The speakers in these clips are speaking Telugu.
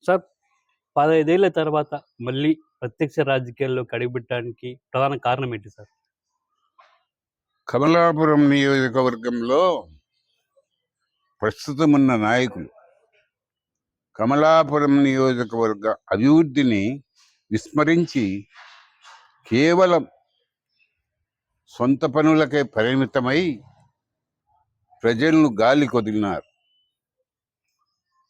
సార్ 15 ఏళ్ల తర్వాత మళ్ళీ ప్రత్యక్ష రాజకీయాల్లోకి అడుగుపెట్టడానికి ప్రధాన కారణం ఏంటి సార్? కమలాపురం నియోజకవర్గంలో ప్రస్తుతం ఉన్న నాయకులు కమలాపురం నియోజకవర్గ అభివృద్ధిని విస్మరించి కేవలం సొంత పనులకే పరిమితమై ప్రజలను గాలి కొదిలినారు.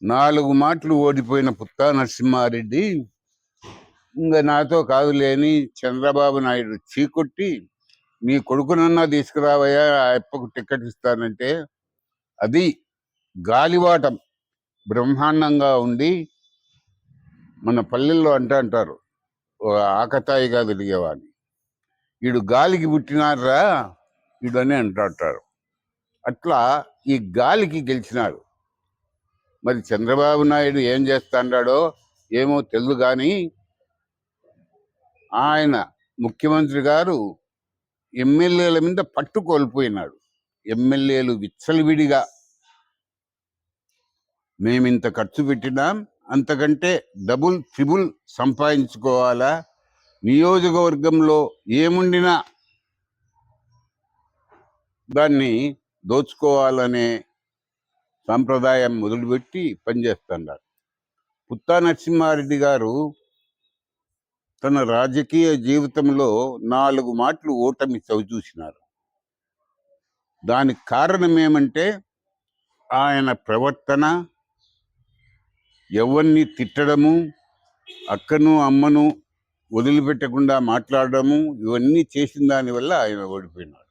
4 మాటలు ఓడిపోయిన పుత్తా నరసింహారెడ్డి ఇంకా నాతో కాదులేని చంద్రబాబు నాయుడు చీకొట్టి, నీ కొడుకునన్నా తీసుకురావయ్యా, ఆ అప్పకు టికెట్ ఇస్తానంటే అది గాలివాటం బ్రహ్మాండంగా ఉండి, మన పల్లెల్లో అంటారు ఆకతాయిగా తిరిగేవాడిని, వీడు గాలికి పుట్టినారా వీడని అంటారు. అట్లా ఈ గాలికి గెలిచినాడు. మరి చంద్రబాబు నాయుడు ఏం చేస్తాడో ఏమో తెలియదు, కానీ ఆయన ముఖ్యమంత్రి గారు ఎమ్మెల్యేల మీద పట్టు కోల్పోయినాడు. ఎమ్మెల్యేలు విచ్చలవిడిగా మేమింత ఖర్చు పెట్టినాం, అంతకంటే డబుల్ ట్రిబుల్ సంపాదించుకోవాలా, నియోజకవర్గంలో ఏముండినా దాన్ని దోచుకోవాలనే సాంప్రదాయం మొదలుపెట్టి పనిచేస్తున్నారు. పుత్తా నరసింహారెడ్డి గారు తన రాజకీయ జీవితంలో 4 మాటలు ఓటమి చవిచూసినారు. దానికి కారణం ఏమంటే ఆయన ప్రవర్తన, ఎవరిని తిట్టడము, అక్కను అమ్మను వదిలిపెట్టకుండా మాట్లాడడము, ఇవన్నీ చేసిన దానివల్ల ఆయన ఓడిపోయినాడు.